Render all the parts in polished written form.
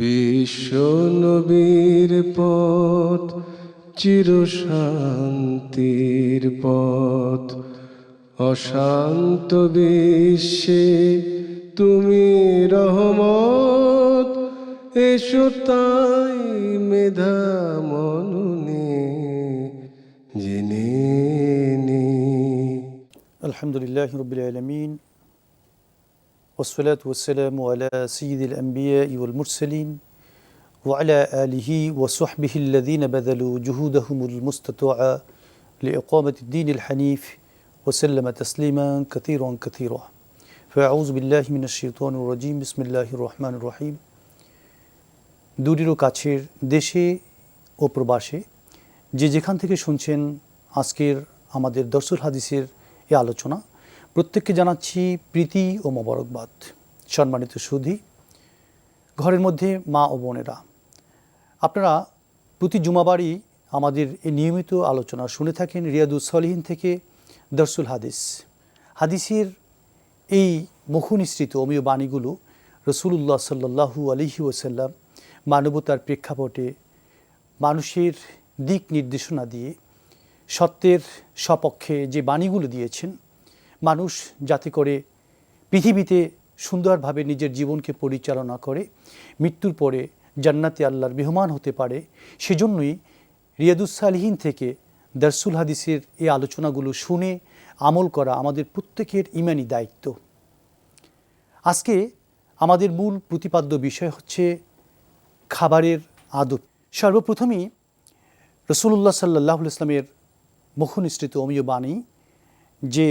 বিশ্ব নবীর পথ চিরশান্তির পথ, অশান্ত বিশ্বে তুমি রহমত। এসো তাই মেধা মননে জেনে নি। আলহামদুলিল্লাহ রাব্বিল আলামিন ওয়াসসালাতু ওয়াসসালামু আলা সাইয়্যিদিল আমবিয়াই ওয়াল মুরসালিন ওয়া আলা আলিহি ওয়া সাহবিহি আল্লাযীনা বাযালু জুহুদাহুমুল মুস্তাতা'a লিইকামাতিদ দীনিল হানিফ ওয়া সাল্লামা তাসলিমান কাসীরান কাসীরা। ফাআউযু বিল্লাহি মিনাশ শাইতানির রাজীম। বিসমিল্লাহির রহমানির রহিম। দূরের ও কাছের, দেশে ও প্রবাসে যে যেখান থেকে শুনছেন আজকের আমাদের দরসুল হাদিসের এই আলোচনা, প্রত্যেককে জানাচ্ছি প্রীতি ও মোবারকবাদ। সম্মানিত সুধী, ঘরের মধ্যে মা ও বোনেরা, আপনারা প্রতি জুমাবারই আমাদের এই নিয়মিত আলোচনা শুনে থাকেন রিয়াদুস সলিহিন থেকে দরসুল হাদিস। হাদিসের এই মুখনিসৃত অমীয় বাণীগুলো রাসূলুল্লাহ সাল্লাল্লাহু আলাইহি ওয়াসাল্লাম মানবতার প্রেক্ষাপটে মানুষের দিক নির্দেশনা দিয়ে সত্যের সপক্ষে যে বাণীগুলো দিয়েছেন, মানুষ যাতে করে পৃথিবীতে সুন্দরভাবে নিজের জীবনকে পরিচালনা করে মৃত্যুর পরে জান্নাতে আল্লাহর মেহমান হতে পারে, সেজন্যই রিয়াদুস সালিহিন থেকে দরসুল হাদিসের এই আলোচনাগুলো শুনে আমল করা আমাদের প্রত্যেকের ঈমানি দায়িত্ব। আজকে আমাদের মূল প্রতিপাদ্য বিষয় হচ্ছে খাবারের আদব। সর্বপ্রথমেই রাসূলুল্লাহ সাল্লাল্লাহু আলাইহি ওয়াসাল্লামের মুখনিসৃত অমীয় বাণী, যে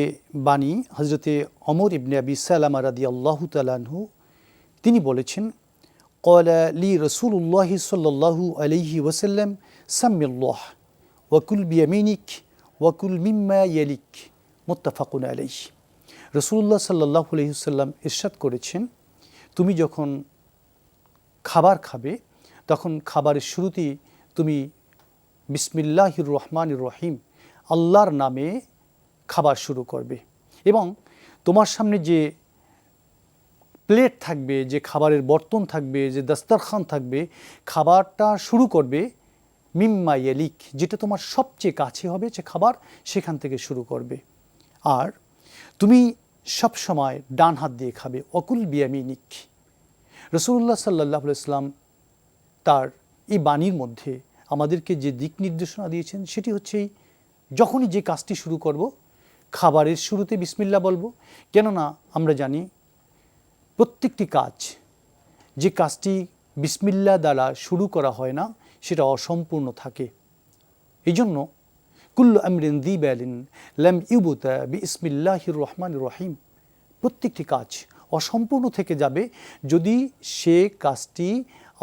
বাণী হযরতে ওমর ইবনে আবি সালামা রাদিয়াল্লাহু তাআলা আনহু তিনি বলেছেন, ক্বালা লি রাসূলুল্লাহ সাল্লাল্লাহু আলাইহি ওয়াসাল্লাম সাম্মিল্লাহ ওয়া কুল বিয়ামিনিক ওয়া কুল মিম্মা ইয়ালিক, মুত্তাফাকুন আলাইহি। রাসূলুল্লাহ সাল্লাল্লাহু আলাইহি ওয়াসাল্লাম ইরশাদ করেছেন, তুমি যখন খাবার খাবে তখন খাবারের শুরুতেই তুমি বিসমিল্লাহির রহমানির রহিম, আল্লাহর নামে খাবার শুরু করবে, এবং তোমার সামনে যে প্লেট থাকবে, যে খাবারের বর্তন থাকবে, যে দস্তরখান থাকবে, খাবারটা শুরু করবে মিম্মা ইয়ালিক, যেটা তোমার সবচেয়ে কাছে হবে যে খাবার, সেখান থেকে শুরু করবে। আর তুমি সবসময় ডান হাত দিয়ে খাবে, অকুল বিয়ামিনিক। রাসূলুল্লাহ সাল্লাল্লাহু আলাইহি ওয়াসাল্লাম তার এই বাণীর মধ্যে আমাদেরকে যে দিক নির্দেশনা দিয়েছেন সেটি হচ্ছে, যখনই যে কাজটি শুরু করব খাবারের শুরুতে বিসমিল্লাহ বলবো। কেননা আমরা জানি প্রত্যেকটি কাজ, যে কাজটি বিসমিল্লাহ দ্বারা শুরু করা হয় না সেটা অসম্পূর্ণ থাকে। এই জন্য কুল্লু আমরিন যী বালিন লাম ইউবতা বিসমিল্লাহির রহমানির রহিম, প্রত্যেকটি কাজ অসম্পূর্ণ থেকে যাবে যদি সে কাজটি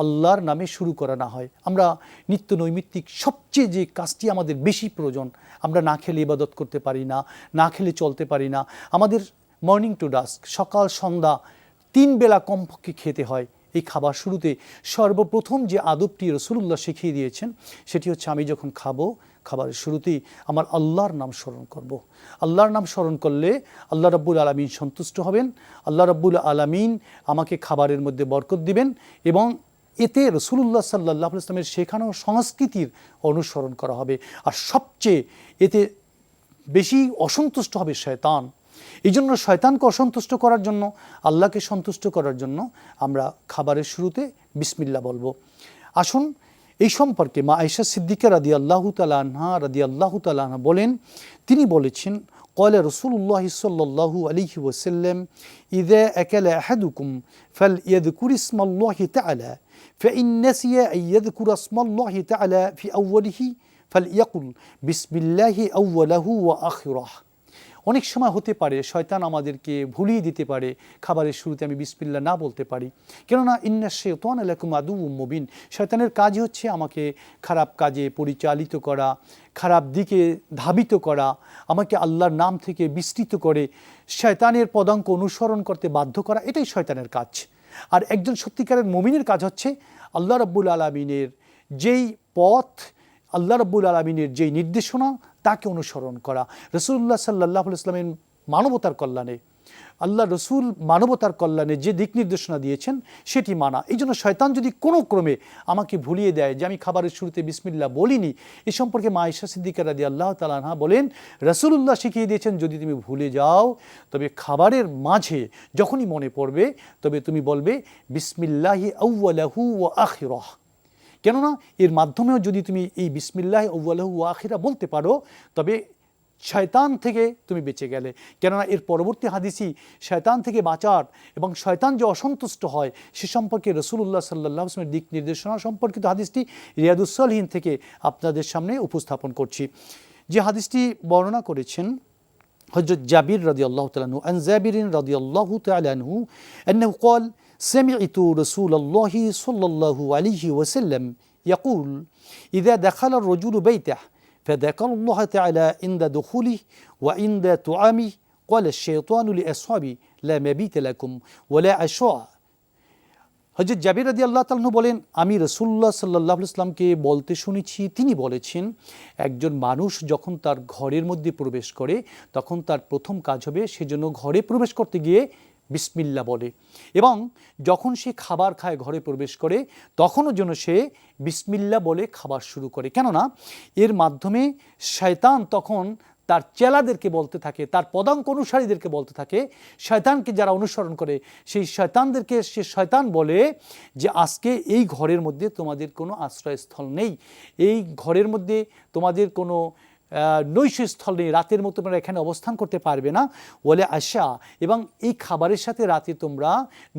আল্লাহর নামে শুরু করা না হয়। আমরা নিত্য নৈমিত্তিক সবচেয়ে যে কাজটি আমাদের বেশি প্রয়োজন, আমরা না খেলে ইবাদত করতে পারি না, না খেলে চলতে পারি না। আমাদের মর্নিং টু ডাস্ক, সকাল সন্ধ্যা 3 বেলা কমপক্ষে খেতে হয়। এই খাবার শুরুতে সর্বপ্রথম যে আদবটি রাসূলুল্লাহ শিখিয়ে দিয়েছেন সেটি হচ্ছে, আমি যখন খাবো খাবারের শুরুতেই আমার আল্লাহর নাম স্মরণ করব। আল্লাহর নাম স্মরণ করলে আল্লাহ রাব্বুল আলামিন সন্তুষ্ট হবেন, আল্লাহ রাব্বুল আলামিন আমাকে খাবারের মধ্যে বরকত দিবেন, এবং এতে রাসূলুল্লাহ সাল্লাল্লাহু আলাইহি ওয়াসাল্লামের শেখানো সংস্কৃতির অনুসরণ করা হবে। আর সবচেয়ে এতে বেশি অসন্তুষ্ট হবে শয়তান। এই জন্য শয়তানকে অসন্তুষ্ট করার জন্য, আল্লাহকে সন্তুষ্ট করার জন্য আমরা খাবারের শুরুতে বিসমিল্লাহ বলবো। আসুন এই সম্পর্কে মা আয়েশা সিদ্দিকা রাদিয়াল্লাহু তাআলা আনহা বলেন, তিনি বলেছেন, ক্বালা রাসূলুল্লাহ সাল্লাল্লাহু আলাইহি ওয়াসাল্লাম ইযা আকালা আহাদুকুম ফালইয়াযকুর ইসমাল্লাহি তাআলা ফাইন নাসিয়া আন ইয়াযকুরা ইসমাল্লাহি তাআলা ফি আউয়ালিহি ফালইয়াকুল বিসমিল্লাহি আউওয়ালাহু ওয়া আখিরাহ। অনেক সময় হতে পারে শয়তান আমাদেরকে ভুলিয়ে দিতে পারে, খাবারের শুরুতে আমি বিসমিল্লাহ না বলতে পারি। কেননা ইন্নাশ শাইতানা লাকুম আদুউম মুবিন, শয়তানের কাজই হচ্ছে আমাকে খারাপ কাজে পরিচালিত করা, খারাপ দিকে ধাবিত করা, আমাকে আল্লাহর নাম থেকে বিস্তৃত করে শয়তানের পদাঙ্ক অনুসরণ করতে বাধ্য করা। এটাই শয়তানের কাজ। আর একজন সত্যিকারের মুমিনের কাজ হচ্ছে আল্লাহ রাব্বুল আলামিনের যেই পথ, আল্লাহ রাব্বুল আলামিনের যেই নির্দেশনা তাকে অনুসরণ করা। রাসূলুল্লাহ সাল্লাল্লাহু আলাইহি ওয়াসাল্লামের মানবতার কল্যাণে আল্লাহ রসুল মানবতার কল্যাণে যে দিক নির্দেশনা দিয়েছেন সেটি মানা। এই জন্য শয়তান যদি কোনো ক্রমে আমাকে ভুলিয়ে দেয় যে আমি খাবারের শুরুতে বিসমিল্লাহ বলিনি, এ সম্পর্কে মা আয়েশা সিদ্দিকা রাদিয়াল্লাহু তাআলা আনহা বলেন, রাসূলুল্লাহ শিখিয়ে দিয়েছেন যদি তুমি ভুলে যাও তবে খাবারের মাঝে যখনই মনে পড়বে তবে তুমি বলবে বিসমিল্লাহি আউয়ালাহু ওয়া আখিরাহ। কেননা এর মাধ্যমেও যদি তুমি এই বিসমিল্লাহি আউয়ালাহু ওয়া আখিরাহ বলতে পারো তবে শয়তান থেকে তুমি বেঁচে গেলে। কেননা এর পরবর্তী হাদিসই শয়তান থেকে বাঁচার এবং শয়তান যে অসন্তুষ্ট হয় সে সম্পর্কে রাসূলুল্লাহ সাল্লাল্লাহু আলাইহি ওয়াসাল্লামের দিক নির্দেশনা সম্পর্কিত হাদিসটি রিয়াদুস সালিহিন থেকে আপনাদের সামনে উপস্থাপন করছি। যে হাদিসটি বর্ণনা করেছেন হযরত জাবির রাদিয়াল্লাহু তাআলা আনহু, আন জাবিরিন রাদিয়াল্লাহু তাআলা আনহু আন্নাহু قال سمعت رسول الله صلى الله عليه وسلم يقول إذا دخل الرجل بيته فذكر الله تعالى عند دخوله وعند طعامه قال الشيطان لأصحابه لا مبيت لكم ولا عشاء। হযরত জাবির রাদিয়াল্লাহু তাআলা আনহু বলেন, আমি রাসূলুল্লাহ সাল্লাল্লাহু আলাইহি ওয়াসাল্লামকে বলতে শুনেছি, তিনি বলেছেন একজন মানুষ যখন তার ঘরের মধ্যে প্রবেশ করে তখন তার প্রথম কাজ হবে সেজন্য ঘরে প্রবেশ করতে গিয়ে বিসমিল্লাহ বলে, এবং যখন সে খাবার খায় ঘরে প্রবেশ করে তখনও যেন সে বিসমিল্লাহ বলে খাবার শুরু করে। কেননা এর মাধ্যমে শয়তান তখন তার চেলাদেরকে বলতে থাকে, তার পদাঙ্ক অনুসারীদেরকে বলতে থাকে, শয়তানকে যারা অনুসরণ করে সেই শয়তানদেরকে সে শয়তান বলে যে আজকে এই ঘরের মধ্যে তোমাদের কোনো আশ্রয়স্থল নেই, এই ঘরের মধ্যে তোমাদের কোনো নৈশস্থল নেই, রাতের মতো তোমরা এখানে অবস্থান করতে পারবে না, বলে আশা, এবং এই খাবারের সাথে রাতে তোমরা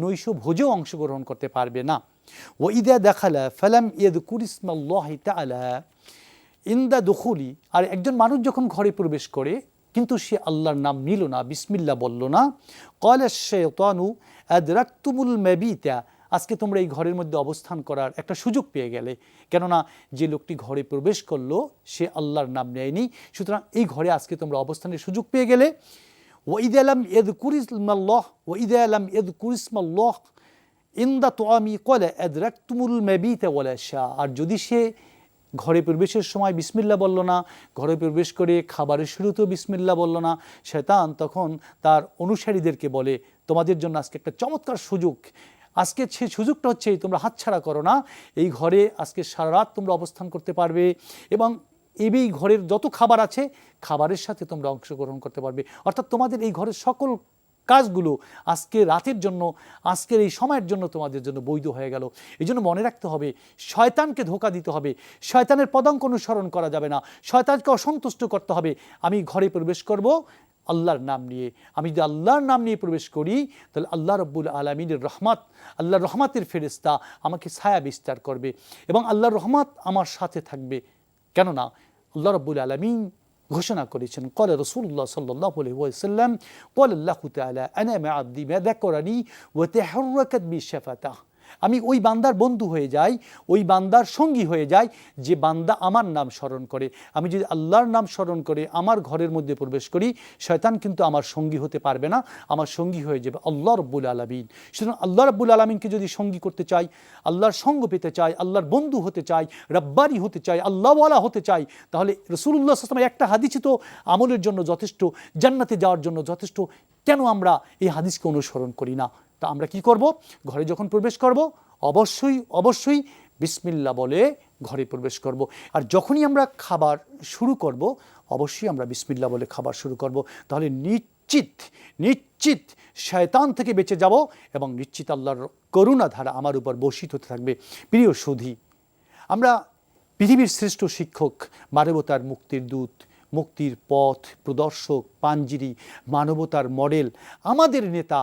নৈশ ভোজেও অংশগ্রহণ করতে পারবে না। ও ইদা দেখালা ফালাম ইয়াযকুর ইসমাল্লাহি তাআলা ইনদা দুখুলি, আর একজন মানুষ যখন ঘরে প্রবেশ করে কিন্তু সে আল্লাহর নাম নিল না, বিসমিল্লাহ বলল না, ক্বালা শাইতানু আদরাকতুমুল মাবিতা, আজকে তোমরা এই ঘরের মধ্যে অবস্থান করার একটা সুযোগ পেয়ে গেলে। কেননা যে লোকটি ঘরে প্রবেশ করলো সে আল্লাহর নাম নেয়নি, সুতরাং এই ঘরে আজকে তোমরা অবস্থানের সুযোগ পেয়ে গেলে। ওয়াইদা লাম ইয়াযকুর ইসমাল্লাহ ওয়াইদা লাম ইয়াযকুর ইসমাল্লাহ ইনদা তুআমি ক্বালা আদরাকতুমুল মাবিতা ওয়ালা শা, আর যদি সে ঘরে প্রবেশের সময় বিসমিল্লাহ বলল না, ঘরে প্রবেশ করে খাবারের শুরুতেও বিসমিল্লাহ বলল না, শয়তান তখন তার অনুসারীদেরকে বলে তোমাদের জন্য আজকে একটা চমৎকার সুযোগ, আজকে সেই সুযোগটা হচ্ছে তোমরা হাতছাড়া করো না, এই ঘরে আজকে সারা রাত তোমরা অবস্থান করতে পারবে এবং এই ঘরের যত খাবার আছে খাবারের সাথে তোমরা অংশগ্রহণ করতে পারবে, অর্থাৎ তোমাদের এই ঘরের সকল কাজগুলো আজকে রাতের জন্য, আজকের এই সময়ের জন্য তোমাদের জন্য বৈধ হয়ে গেল। এই জন্য মনে রাখতে হবে শয়তানকে ধোঁকা দিতে হবে, শয়তানের পদাঙ্ক অনুসরণ করা যাবে না, শয়তানকে অসন্তুষ্ট করতে হবে। আমি ঘরে প্রবেশ করব আল্লাহর নাম নিয়ে, আমি যদি আল্লাহর নাম নিয়ে প্রবেশ করি তাহলে আল্লাহ রাব্বুল আলামিনের রহমত, আল্লাহর রহমতের ফেরেশতা আমাকে ছায়া বিস্তার করবে এবং আল্লাহর রহমত আমার সাথে থাকবে। কেননা আল্লাহ রাব্বুল আলামিন ঘোষণা করেছেন, ক্বালা রাসূলুল্লাহ সাল্লাল্লাহু আলাইহি ওয়াসাল্লাম ক্বালা আল্লাহু তাআলা আনা মা আবদি মা যাকারানি ওয়া তাহাররাকাত বিশাফাতাহ, আমি ওই বান্দার বন্ধু হয়ে যাই, ওই বান্দার সঙ্গী হয়ে যাই যে বান্দা আমার নাম স্মরণ করে। আমি যদি আল্লাহর নাম স্মরণ করে আমার ঘরের মধ্যে প্রবেশ করি শয়তান কিন্তু আমার সঙ্গী হতে পারবে না, আমার সঙ্গী হয়ে যাবে আল্লাহ রাব্বুল আলামিন। সুতরাং আল্লাহ রাব্বুল আলামিনকে যদি সঙ্গী করতে চাই, আল্লাহর সঙ্গ পেতে চাই, আল্লাহর বন্ধু হতে চাই, রব্বানি হতে চাই, আল্লাহওয়ালা হতে চাই, তাহলে রাসূলুল্লাহ সাল্লাল্লাহু আলাইহি ওয়াসাল্লাম একটা হাদিসই তো আমলের জন্য যথেষ্ট, জান্নাতে যাওয়ার জন্য যথেষ্ট। কেন আমরা এই হাদিসকে অনুসরণ করি না? তা আমরা কি করব? ঘরে যখন প্রবেশ করব অবশ্যই বিসমিল্লাহ বলে ঘরে প্রবেশ করব, আর যখনই আমরা খাবার শুরু করব অবশ্যই আমরা বিসমিল্লাহ বলে খাবার শুরু করব। তাহলে নিশ্চিত শয়তান থেকে বেঁচে যাব এবং নিশ্চিত আল্লাহর করুণা ধারা আমার উপর বর্ষিত হতে থাকবে। প্রিয় সুধী, আমরা পৃথিবীর শ্রেষ্ঠ শিক্ষক, মানবতার মুক্তির দূত, মুক্তির পথ প্রদর্শক, পাঞ্জিরি, মানবতার মডেল, আমাদের নেতা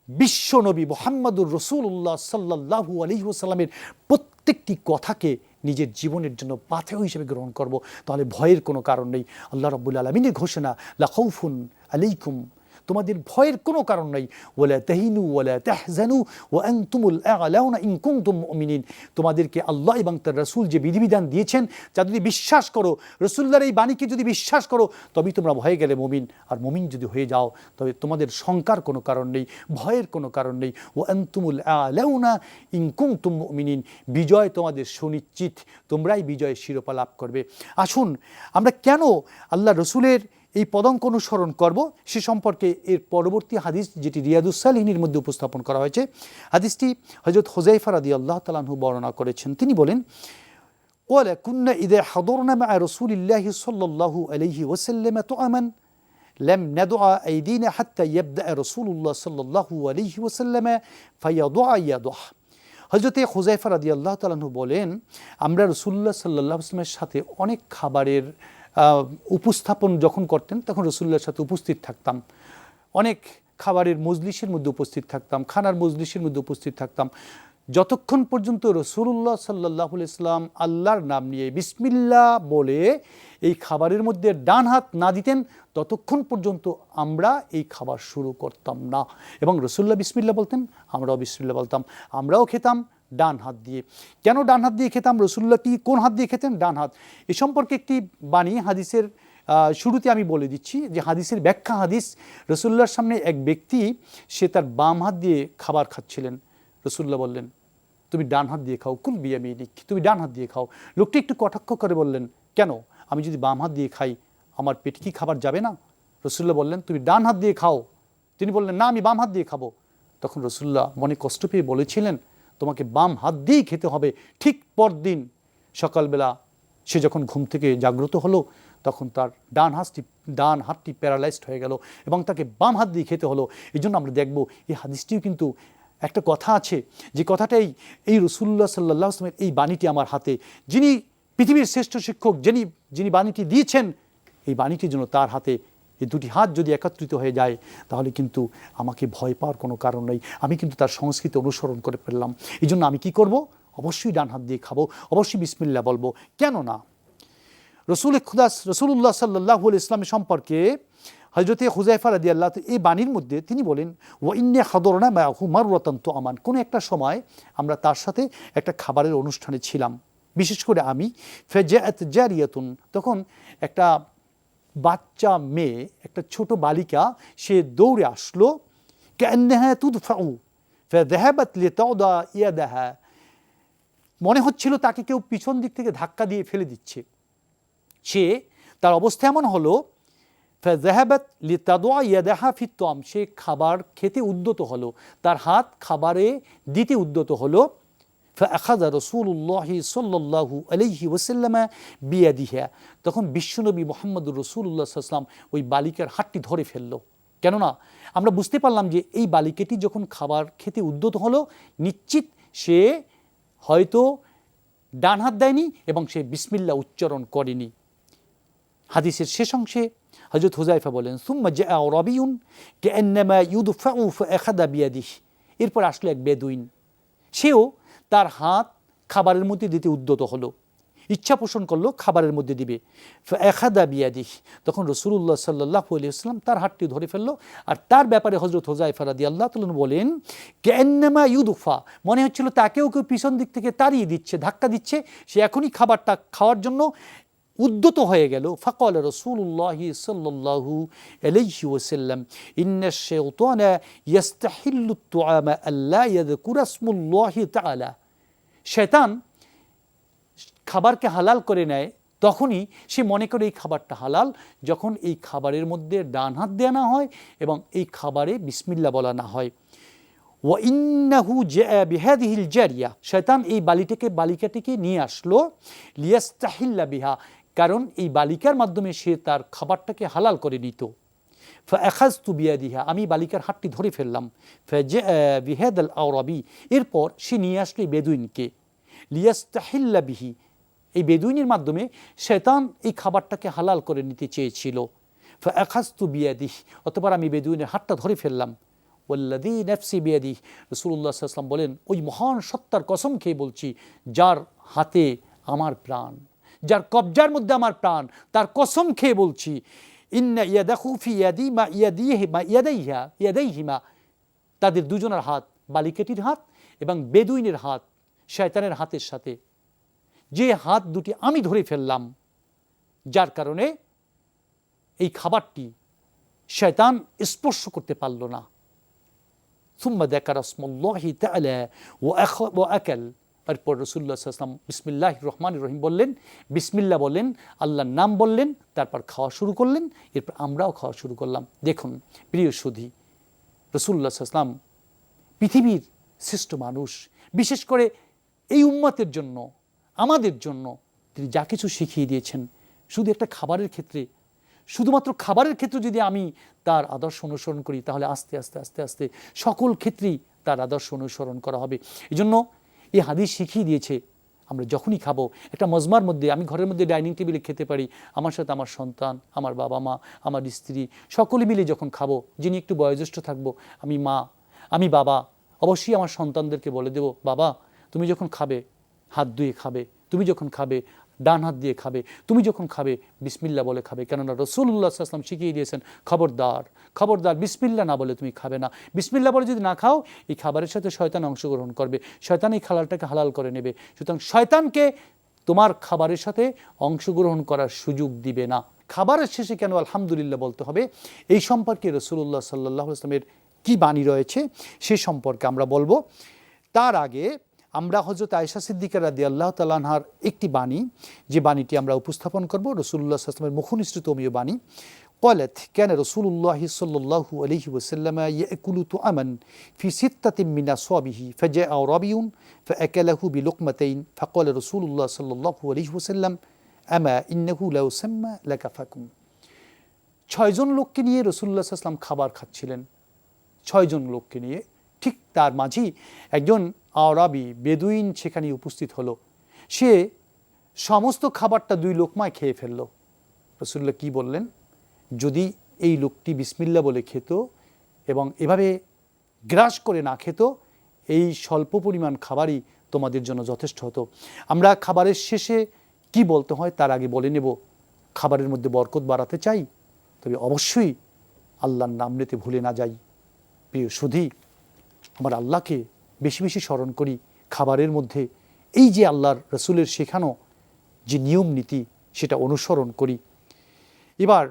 বিশ্বনবী মুহাম্মদুর রাসূলুল্লাহ সাল্লাল্লাহু আলাইহি ওয়াসাল্লামের প্রত্যেকটি কথাকে নিজের জীবনের জন্য পাথেয় হিসেবে গ্রহণ করব, তাহলে ভয়ের কোনো কারণ নেই। আল্লাহ রাব্বুল আলামিনের ঘোষণা, লা খাউফুন আলাইকুম, তোমাদের ভয়ের কোনো কারণ নাই, ওয়ালা তাহিনু ওয়ালা তাহজানু ওয়া আনতুমুল আ'লাউনা ইন কুনতুম মুমিনিন, তোমাদেরকে আল্লাহ এবং তার রাসূল যে বিধিবিধান দিয়েছেন তা যদি বিশ্বাস করো, রাসূলুল্লাহর এই বাণীকে যদি বিশ্বাস করো তবেই তোমরা ভয়ে গেলে মুমিন, আর মুমিন যদি হয়ে যাও তবে তোমাদের শঙ্কার কোনো কারণ নেই, ভয়ের কোনো কারণ নেই। ওয়া আনতুমুল আ'লাউনা ইন কুনতুম মুমিনিন, বিজয় তোমাদের সুনিশ্চিত, তোমরাই বিজয়ের শিরোপা লাভ করবে। আসুন আমরা কেন আল্লাহ রাসূলের এই পদাঙ্ক অনুসরণ করব সে সম্পর্কে এর পরবর্তী হাদিস যেটি রিয়াদুস সালিহিনের মধ্যে উপস্থাপন করা হয়েছে। হাদিসটি হযরত হুযায়ফা রাদিয়াল্লাহু তাআলা আনহু বর্ণনা করেছেন। তিনি বলেন, قال كنا إذا حضرنا مع رسول الله صلى الله عليه وسلم طعاما لم ندع أيدينا حتى يبدأ رسول الله صلى الله عليه وسلم فيضع يده। হযরতে হুযায়ফা রাদিয়াল্লাহু তাআলা আনহু বলেন, আমরা রাসূলুল্লাহ সাল্লাল্লাহু আলাইহি ওয়াসাল্লামের সাথে অনেক খাবারের উপস্থাপন যখন করতেন তখন রাসূলুল্লাহর সাথে উপস্থিত থাকতাম, অনেক খাবারের মজলিসের মধ্যে উপস্থিত থাকতাম, খানার মজলিসের মধ্যে উপস্থিত থাকতাম, যতক্ষণ পর্যন্ত রাসূলুল্লাহ সাল্লাল্লাহু আলাইহি ওয়াসাল্লাম আল্লাহর নাম নিয়ে বিসমিল্লাহ বলে এই খাবারের মধ্যে ডান হাত না দিতেন ততক্ষণ পর্যন্ত আমরা এই খাবার শুরু করতাম না। এবং রাসূলুল্লাহ বিসমিল্লাহ বলতেন, আমরাও বিসমিল্লাহ বলতাম, আমরাও খেতাম ডান হাত দিয়ে। কেন ডান হাত দিয়ে খেতাম? রাসূলুল্লাহ কি কোন হাত দিয়ে খেতেন? ডান হাত। এ সম্পর্কে একটি বাণী হাদিসের শুরুতে আমি বলে দিচ্ছি যে হাদিসের ব্যাখ্যা হাদিস, রাসূলুল্লাহর সামনে এক ব্যক্তি সে তার বাম হাত দিয়ে খাবার খাচ্ছিলেন। রাসূলুল্লাহ বললেন, তুমি ডান হাত দিয়ে খাও, কুল বিয়ামিনিক, তুমি ডান হাত দিয়ে খাও। লোকটি একটু কটাক্ষ করে বললেন, কেন? আমি যদি বাম হাত দিয়ে খাই আমার পেটে কি খাবার যাবে না? রাসূলুল্লাহ বললেন, তুমি ডান হাত দিয়ে খাও। তিনি বললেন, না আমি বাম হাত দিয়ে খাবো। তখন রাসূলুল্লাহ মনে কষ্ট পেয়ে বলেছিলেন, তোমাকে বাম হাত দিয়েই খেতে হবে। ঠিক পরদিন সকালবেলা সে যখন ঘুম থেকে জাগ্রত হলো তখন তার ডান হাতটি প্যারালাইজড হয়ে গেল এবং তাকে বাম হাত দিয়ে খেতে হলো। এই জন্য আমরা দেখব এই হাদিসটিও কিন্তু একটা কথা আছে, যে কথাটাই এই রাসূলুল্লাহ সাল্লাল্লাহু আলাইহি ওয়াসাল্লামের এই বাণীটি আমার হাতে, যিনি পৃথিবীর শ্রেষ্ঠ শিক্ষক, যিনি বাণীটি দিয়েছেন, এই বাণীটির জন্য তার হাতে এই দুটি হাত যদি একত্রিত হয়ে যায় তাহলে কিন্তু আমাকে ভয় পাওয়ার কোনো কারণ নেই। আমি কিন্তু তার সংস্কৃতি অনুসরণ করে ফেললাম। এই জন্য আমি কি করব? অবশ্যই ডান হাত দিয়ে খাবো, অবশ্যই বিসমিল্লাহ বলবো। কেন না? রাসূলুল্লাহ সাল্লাল্লাহু আলাইহি ওয়াসাল্লাম সম্পর্কে হযরতে হুযায়ফা রাদিয়াল্লাহু তাআলা এই বাণীর মধ্যে তিনি বলেন, ওয়া ইন্নী হাদরনা মাআহু মাররাতান তুআমান, কোন একটা সময় আমরা তার সাথে একটা খাবারের অনুষ্ঠানে ছিলাম, বিশেষ করে আমি। ফাজাআত জারিয়াতুন, তখন একটা বাচ্চা মেয়ে, একটা ছোট বালিকা, সে দৌড়ে আসলো। কান্নাহা তুদফাউ ফাযাহাবাত লিতাউদা ইয়াদাহা, মনে হচ্ছিল তাকে কেউ পিছন দিক থেকে ধাক্কা দিয়ে ফেলে দিচ্ছে। তার অবস্থা এমন হলো, ফাযাহাবাত লিতাদুআ ইয়াদাহা ফিত তুআম, সে খাবার খেতে উদ্যত হলো, তার হাত খাবারে দিতে উদ্যত হলো। ফাআখাযা রাসূলুল্লাহ সাল্লাল্লাহু আলাইহি ওয়াসাল্লাম বিয়াদিহা, তখন বিশ্বনবী মুহাম্মদুর রাসূলুল্লাহ সাল্লাল্লাহু আলাইহি ওয়াসাল্লাম ওই বালিকার হাতটি ধরে ফেললো। কেননা আমরা বুঝতে পারলাম যে এই বালিকাটি যখন খাবার খেতে উদ্যত হলো, নিশ্চিত সে হয়তো ডান হাত দেয়নি এবং সে বিসমিল্লাহ উচ্চারণ করেনি। হাদিসের শেষ অংশে হযরত হুযায়ফা বলেন, সুম্মা জাআ রাবিয়ুন কাআন্নামা ইউদফাউ ফাআখাযা বিয়াদিহি, এরপর আসলো এক বেদুইন, সেও তার হাত খাবারের মধ্যে দিতে উদ্যত হলো, ইচ্ছা পোষণ করলো খাবারের মধ্যে দিবে। ফাআখাযা বিয়াদিহি, তখন রাসূলুল্লাহ সাল্লাল্লাহু আলাইহি ওয়াসাল্লাম তার হাতটি ধরে ফেললো। আর তার ব্যাপারে হযরত হুযায়ফা রাদিয়াল্লাহু তাআলা বলেন, কাআন্নামা ইউদফা, মনে হচ্ছিল তাকেও কেউ পিছন দিক থেকে তাড়িয়ে দিচ্ছে, ধাক্কা দিচ্ছে, সে এখনই খাবারটা খাওয়ার জন্য উদ্যত হয়ে গেল। ফাকাল রাসূলুল্লাহ সাল্লাল্লাহু আলাইহি ওয়াসাল্লাম, ইন্নাশ শাইতানা ইস্তাহিল্লু তুআমা আল্লা ইয়াযকুরা ইসমুল্লাহি তাআলা, শয়তান খাবারকে হালাল করে নেয় তখনই সে মনে করে এই খাবারটা হালাল যখন এই খাবারের মধ্যে ডান হাত দেওয়া না হয় এবং এই খাবারে বিসমিল্লাহ বলা না হয়। ওয়া ইন্নাহু জাআ বিহাদিহিল জারিয়া, শয়তান এই বালিকাটিকে নিয়ে আসলো লিয়াস্তাহিল্লা বিহা, কারণ এই বালিকার মাধ্যমে সে তার খাবারটাকে হালাল করে নিত। ফাআখাযতু বিয়াদিহা, আমি বালিকার হাতটি ধরে ফেললাম। ফাজাআ বিহাদাল আরাবি, এরপর সে নিয়ে আসলো এই বেদুইনকে, লিয়াস্তাহিল্লা বিহি, এই বেদুইনের মাধ্যমে শয়তান এই খাবারটাকে হালাল করে নিতে চেয়েছিল। ফাআখাযতু বিয়াদিহি, অতঃপর আমি বেদুইনের হাতটা ধরে ফেললাম। ওয়াল্লাযী নাফসি বিয়াদিহি, রাসূলুল্লাহ সাল্লাল্লাহু আলাইহি ওয়াসাল্লাম বলেন, ওই মহান সত্তার কসম খেয়ে বলছি যার হাতে আমার প্রাণ, যার কবজার মধ্যে আমার প্রাণ, তার কসম খেয়ে বলছি, ইন্না ইয়াদাহু ফি ইয়াদি মা ইয়াদিহি মা ইয়াদাইহিমা, তাদের দুজনের হাত, বালিকাটির হাত এবং বেদুইনের হাত, শয়তানের হাতের সাথে, যে হাত দুটি আমি ধরে ফেললাম, যার কারণে এই খাবারটি শয়তান স্পর্শ করতে পারল না। সুম্মা যাকারা ইসমুল্লাহি তাআলা ওয়া আকাল, এরপর রাসূলুল্লাহ সাল্লাল্লাহু আলাইহি ওয়াসাল্লাম বিসমিল্লাহির রহমানির রহিম বললেন, বিসমিল্লাহ বললেন, আল্লাহর নাম বললেন, তারপর খাওয়া শুরু করলেন। এরপর আমরাও খাওয়া শুরু করলাম। দেখুন প্রিয় সুধী, রাসূলুল্লাহ সাল্লাল্লাহু আলাইহি ওয়াসাল্লাম পৃথিবীর শ্রেষ্ঠ মানুষ, বিশেষ করে এই উম্মতের জন্য, আমাদের জন্য তিনি যা কিছু শিখিয়ে দিয়েছেন, শুধু একটা খাবারের ক্ষেত্রে, শুধুমাত্র খাবারের ক্ষেত্রে যদি আমি তার আদর্শ অনুসরণ করি, তাহলে আস্তে আস্তে আস্তে আস্তে সকল ক্ষেত্রেই তার আদর্শ অনুসরণ করা হবে। এই জন্য এই হাদিস শিখিয়ে দিয়েছে আমরা যখনই খাবো, একটা মজমার মধ্যে, আমি ঘরের মধ্যে ডাইনিং টেবিলে খেতে পারি, আমার সাথে আমার সন্তান, আমার বাবা মা, আমার স্ত্রী, সকলে মিলে যখন খাবো, যিনি একটু বয়োজ্যেষ্ঠ থাকবো, আমি মা, আমি বাবা, অবশ্যই আমার সন্তানদেরকে বলে দেব, বাবা তুমি যখন খাবে হাত ধুয়ে খাবে, তুমি যখন খাবে ডান হাত দিয়ে খাবে, তুমি যখন খাবে বিসমিল্লাহ বলে খাবে। কেননা রাসূলুল্লাহ সাল্লাল্লাহু আলাইহি ওয়াসাল্লাম শিখিয়ে দিয়েছেন, খবরদার খবরদার বিসমিল্লাহ না বলে তুমি খাবে না। বিসমিল্লাহ বলে যদি না খাও, এই খাবারের সাথে শয়তান অংশগ্রহণ করবে, শয়তান এই খাবারটাকে হালাল করে নেবে। সুতরাং শয়তানকে তোমার খাবারের সাথে অংশগ্রহণ করার সুযোগ দিবে না। খাবারের শেষে কেন আলহামদুলিল্লাহ বলতে হবে, এই সম্পর্কে রাসূলুল্লাহ সাল্লাল্লাহু আলাইহি ওয়াসাল্লামের কি বাণী রয়েছে সে সম্পর্কে আমরা বলবো। তার আগে আমরা হযরত আয়েশা সিদ্দিকা রাদিয়াল্লাহু তাআলা আনহার একটি বাণী, যে বাণীটি আমরা উপস্থাপন করব, রাসূলুল্লাহ সাল্লাল্লাহু আলাইহি ওয়াসাল্লামের মুখনিসৃত অমীয় বাণী। قالت كان رسول الله صلى الله عليه وسلم يأكل طعاما في ستة من أصحابه فجاء أعرابي فأكله بلقمتين فقال رسول الله صلى الله عليه وسلم أما إنه لو سمى لكفاكم। ছয়জন লোককে নিয়ে রাসূলুল্লাহ সাল্লাল্লাহু আলাইহি ওয়াসাল্লাম খাবার খাচ্ছিলেন, ছয়জন লোককে নিয়ে। ঠিক তার মাঝেই একজন আরবি বেদুইন সেখানে উপস্থিত হলো। সে সমস্ত খাবারটা 2 লোকমায় খেয়ে ফেলল। রাসূলুল্লাহ কি বললেন, যদি এই লোকটি বিসমিল্লাহ বলে খেত এবং এভাবে গ্রাস করে না খেত, এই স্বল্প পরিমাণ খাবারই তোমাদের জন্য যথেষ্ট হতো। আমরা খাবারের শেষে কি বলতে হয় তার আগে বলে নেব, খাবারের মধ্যে বরকত বাড়াতে চাই, তবে অবশ্যই আল্লাহর নাম নিতে ভুলে না যাই। প্রিয় সুধী, আমার আল্লাহকে বেশি বেশি স্মরণ করি খাবারের মধ্যে। এই যে আল্লাহর রাসূলের শেখানো যে নিয়ম নীতি, সেটা অনুসরণ করি। এবার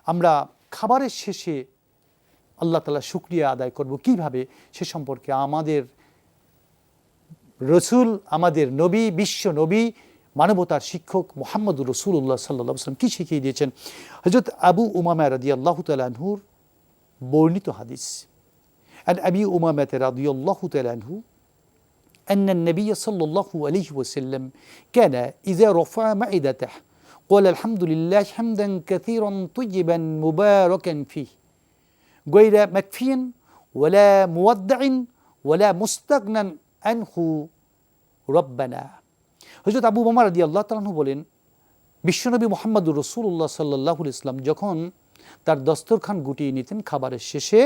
আমরা খাবারের শেষে আল্লাহ তাআলা শুকরিয়া আদায় করব কিভাবে, সে সম্পর্কে আমাদের রসুল, আমাদের নবী, বিশ্ব নবী, মানবতার শিক্ষক মুহাম্মদুর রাসূলুল্লাহ সাল্লাল্লাহু আলাইহি ওয়াসাল্লাম কি শিখিয়ে দিয়েছেন। হযরত আবু উমামা রাদিয়াল্লাহু তাআলা আনহুর বর্ণিত হাদিস, عن أبي أمامة رضي الله تعالى عنه أن النبي صلى الله عليه وسلم كان إذا رفع معدته قال الحمد لله حمدا كثيرا طيبا مباركا فيه غير مكفي ولا مودع ولا مستغنى عنه ربنا। হযরত আবু উমামা রাদিয়াল্লাহু তাআলা আনহু বলেন, বিশ্বনবী মুহাম্মদুর রাসূলুল্লাহ সাল্লাল্লাহু আলাইহি ওয়াসাল্লাম যখন তার দস্তরখান গুটিয়ে নিতেন খাবারের শেষে,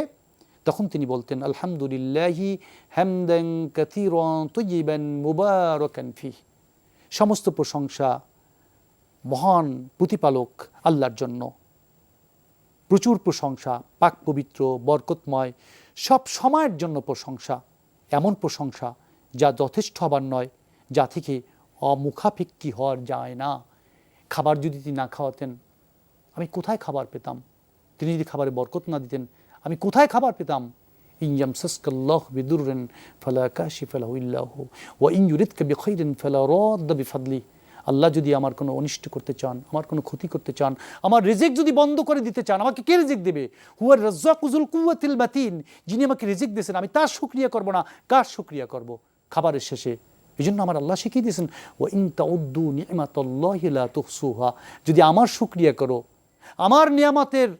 তখন তিনি বলতেন, আলহামদুলিল্লাহি হামদান কাসীরান তাইয়িবান মুবারাকান ফিহি। সমস্ত প্রশংসা মহান প্রতিপালক আল্লাহর জন্য, প্রচুর প্রশংসা, পাক পবিত্র, বরকতময়, সব সময়ের জন্য প্রশংসা, এমন প্রশংসা যা যথেষ্ট হবার নয়, যা থেকে অমুখাপেক্ষী হওয়া যায় না। খাবার যদি তিনি না খাওয়াতেন, আমি কোথায় খাবার পেতাম? তিনি যদি খাবারে বরকত না দিতেন, আমি কোথায় খাবার পেতাম? ইন ইয়ামসাসকাল্লাহু বিদুররিন ফালা কাশিফা লাহু ইল্লা হু ওয়া ইন ইউরিদকা বিখাইরিন ফালা রাদ্দা বিফাদলি। আল্লাহ যদি আমার কোনো অনিষ্ট করতে চান, আমার কোনো ক্ষতি করতে চান, আমার রিজিক যদি বন্ধ করে দিতে চান, আমাকে কে রিজিক দেবে? হুয়ার রাজ্জাকু যুল কুওয়াতিল মাতিন। যিনি আমাকে রিজিক দিয়েছেন, আমি তার শুকরিয়া করব না, কার শুকরিয়া করব? খাবারের শেষে। এই জন্য আমার আল্লাহ শিখিয়ে দিয়েছেন, ওয়া ইন তাউদ্দু নি'মাতাল্লাহি লা তুহসুহা। যদি আমার শুকরিয়া করো, আমার নিয়ামতের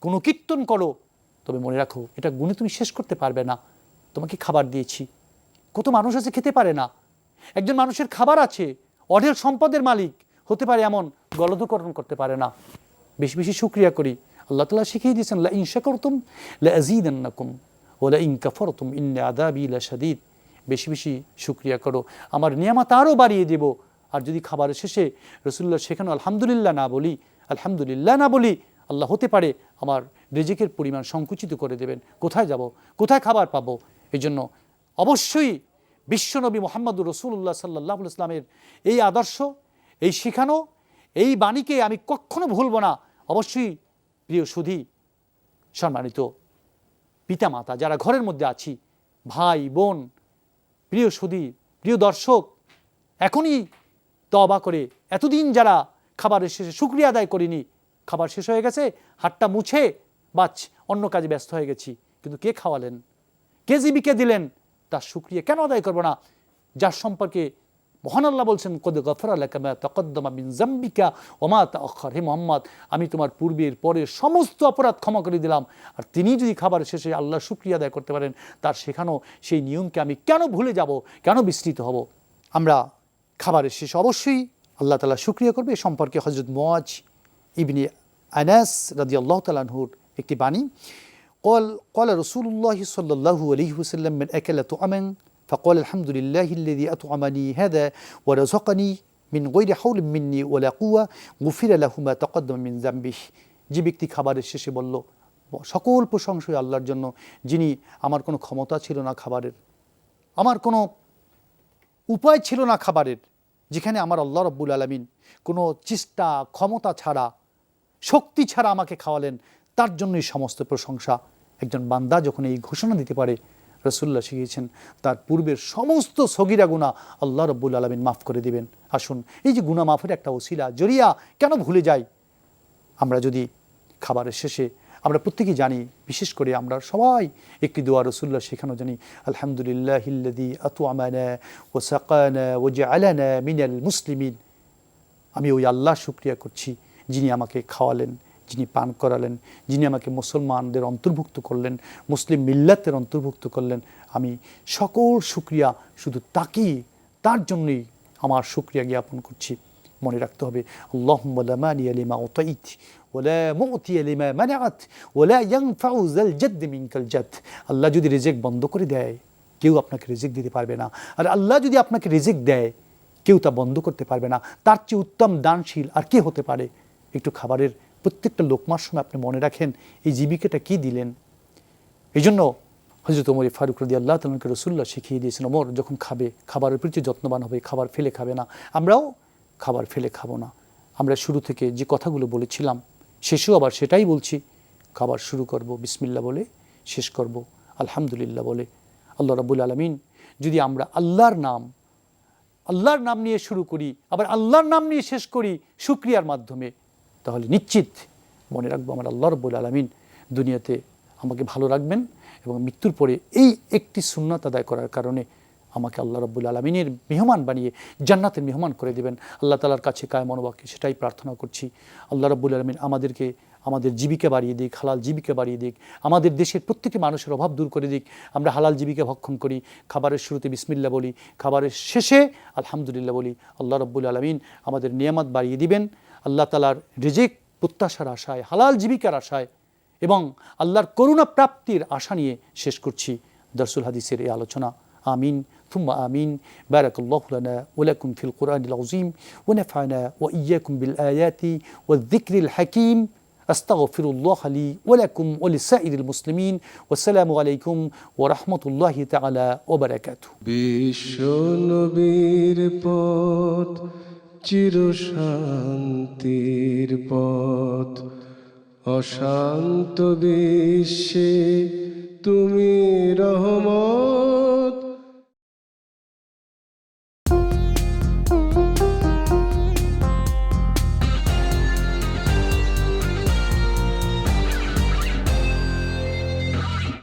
কোনো কীর্তন করো, তবে মনে রাখো এটা গুণে তুমি শেষ করতে পারবে না। তোমাকে খাবার দিয়েছি, কত মানুষ আছে খেতে পারে না। একজন মানুষের খাবার আছে, অঢেল সম্পদের মালিক হতে পারে, এমন গলদকরণ করতে পারে না। বেশি বেশি শুকরিয়া করি। আল্লাহ তাআলা শিখিয়ে দিয়েছেন, লা ইন শাকারতুম লা আযীদান্নাকুম ওয়া লা ইন কাফারতুম ইন্না আযাবি লাশাদীদ। বেশি বেশি শুকরিয়া করো, আমার নিয়ামত আরও বাড়িয়ে দেব। আর যদি খাবারের শেষে রাসূলুল্লাহ শেখানো আলহামদুলিল্লাহ না বলি, আলহামদুলিল্লাহ না বলি, আল্লাহ হতে পারে আমার রিজিকের পরিমাণ সংকুচিত করে দেবেন। কোথায় যাব? কোথায় খাবার পাবো? এই জন্য অবশ্যই বিশ্বনবী মুহাম্মদুর রাসূলুল্লাহ সাল্লাল্লাহু আলাইহি ওয়াসাল্লামের এই আদর্শ, এই শেখানো, এই বাণীকে আমি কখনো ভুলব না। অবশ্যই প্রিয় সুধী, সম্মানিত পিতামাতা যারা ঘরের মধ্যে আছি, ভাই বোন, প্রিয় সুধী, প্রিয় দর্শক, এখনই তওবা করে, এতদিন যারা খাবারের শেষে শুকরিয়া আদায় করিনি, খাবার শেষ হয়ে গেছে, হাতটা মুছে বাচ অন্য কাজে ব্যস্ত হয়ে গেছি, কিন্তু কে খাওয়ালেন, কে জীবিকা দিলেন, তার শুকরিয়া কেন আদায় করবো না? যার সম্পর্কে মহান আল্লাহ বলছেন, কদ গফরা লাকা মা তাকদ্দামা মিন যামবিকা ওয়া মা তাআখার, হে মুহাম্মদ, আমি তোমার পূর্বের পরের সমস্ত অপরাধ ক্ষমা করে দিলাম। আর তিনি যদি খাবার শেষে আল্লাহর শুকরিয়া আদায় করতে পারেন, তার শেখানো সেই নিয়মকে আমি কেন ভুলে যাব, কেন বিস্মৃত হব? আমরা খাবারের শেষে অবশ্যই আল্লাহ তাআলা শুকরিয়া করবে। এ সম্পর্কে হযরত মুআজ ইবনে আনাস রাদিয়াল্লাহু তাআলা আনহুর একটি বাণী, قال رسول الله صلى الله عليه وسلم من أكل طعما فقال الحمد لله الذي أطعمني هذا ورزقني من غير حول مني ولا قوة غفر له ما تقدم من ذنبه। যে ব্যক্তি খাবারের শেষে বলল, সকল প্রশংসা আল্লাহর জন্য, যিনি, আমার কোনো ক্ষমতা ছিল না খাবারের, আমার কোনো উপায় ছিল না খাবারের, যেখানে আমার আল্লাহ রাব্বুল আলামিন কোনো চেষ্টা ক্ষমতা ছাড়া, শক্তি ছাড়া আমাকে খাওয়ালেন, তার জন্যই সমস্ত প্রশংসা। একজন বান্দা যখন এই ঘোষণা দিতে পারে, রাসূলুল্লাহ শিখিয়েছেন তার পূর্বের সমস্ত সগীরা গুনাহ আল্লাহ রাব্বুল আলামিন মাফ করে দিবেন। আসুন, এই যে গুনাহ মাফের একটা ওসিলা, জরিয়া, কেন ভুলে যাই? আমরা যদি খাবারের শেষে, আমরা প্রত্যেকেই জানি, বিশেষ করে আমরা সবাই একটি দোয়া রাসূলুল্লাহ শেখানো জানি, আলহামদুলিল্লাহিল্লাযী আত'আমানা ওয়া সাকানা ওয়া জা'আলানা মিনাল মুসলিমিন। আমি ওই আল্লাহর শুকরিয়া করছি, যিনি আমাকে খাওয়ালেন, যিনি পান করালেন, যিনি আমাকে মুসলমানদের অন্তর্ভুক্ত করলেন, মুসলিম মিল্লাতের অন্তর্ভুক্ত করলেন। আমি সকল শুকরিয়া শুধু তাকেই, তার জন্যই আমার শুকরিয়া জ্ঞাপন করছি। মনে রাখতে হবে, আল্লাহুম্মা লা মানিয়া লিমা আতাইত ওয়া লা মুতিয়া লিমা মানাআত ওয়া লা ইয়ানফাউ যাল জাদ্দি মিনকাল জাদ। আল্লাহ যদি রিজিক বন্ধ করে দেয়, কেউ আপনাকে রিজিক দিতে পারবে না। আর আল্লাহ যদি আপনাকে রিজিক দেয়, কেউ তা বন্ধ করতে পারবে না। তার চেয়ে উত্তম দানশীল আর কে হতে পারে? একটু খাবারের প্রত্যেকটা লোকমার সময় আপনি মনে রাখেন, এই জীবিকাটা কি দিলেন। এই জন্য হযরত ওমর ফারুক রাদিয়াল্লাহু তাআলা আনহু রাসূলুল্লাহ শিখিয়ে দিয়েছেন, ওমর যখন খাবে, খাবারের প্রতি যত্নবান হবে, খাবার ফেলে খাবে না। আমরাও খাবার ফেলে খাবো না। আমরা শুরু থেকে যে কথাগুলো বলেছিলাম, শেষেও আবার সেটাই বলছি, খাবার শুরু করব বিসমিল্লাহ বলে, শেষ করব আলহামদুলিল্লাহ বলে। আল্লাহ রাব্বুল আলামিন যদি আমরা আল্লাহর নাম নিয়ে শুরু করি, আবার আল্লাহর নাম নিয়ে শেষ করি শুকরিয়ার মাধ্যমে, তাহলে নিশ্চিত মনে রাখবো, আমার আল্লাহ রাব্বুল আলামিন দুনিয়াতে আমাকে ভালো রাখবেন এবং মৃত্যুর পরে এই একটি সুন্নাত আদায় করার কারণে আমাকে আল্লাহ রাব্বুল আলামিনের মেহমান বানিয়ে জান্নাতের মেহমান করে দিবেন। আল্লাহ তাআলার কাছে কায় মনোবাক্যে সেটাই প্রার্থনা করছি। আল্লাহ রাব্বুল আলামিন আমাদেরকে আমাদের জীবিকা বাড়িয়ে দিক, হালাল জীবিকা বাড়িয়ে দিক, আমাদের দেশের প্রত্যেকটি মানুষের অভাব দূর করে দিক। আমরা হালাল জীবিকা ভক্ষণ করি, খাবারের শুরুতে বিসমিল্লাহ বলি, খাবারের শেষে আলহামদুলিল্লাহ বলি। আল্লাহ রাব্বুল আলামিন আমাদের নিয়ামত বাড়িয়ে দিবেন। আল্লাহ তাআলার রিজিক প্রত্যাশার আশায়, হালাল জীবিকার আশায় এবং আল্লাহর করুণা প্রাপ্তির আশা নিয়ে শেষ করছি দারসুল হাদিসের এই আলোচনা। আমিন থুম্মা আমিন। বারাকাল্লাহু লানা ওয়া লাকুম ফিল কুরআনিল আযীম ওয়া নাফা'না ওয়া ইয়্যাকুম বিল আয়াতি ওয়ায যিকরিল হাকীম। আস্তাগফিরুল্লাহ লি ওয়া লাকুম ওয়া লিসাইরিল মুসলিমিন। ওয়াসসালামু আলাইকুম ওয়া রাহমাতুল্লাহি তাআলা ওয়া বারাকাতুহু। বিশ্ব নবীর পথ চির শান্তির পথ, অশান্ত বিশ্বে তুমি রহমত।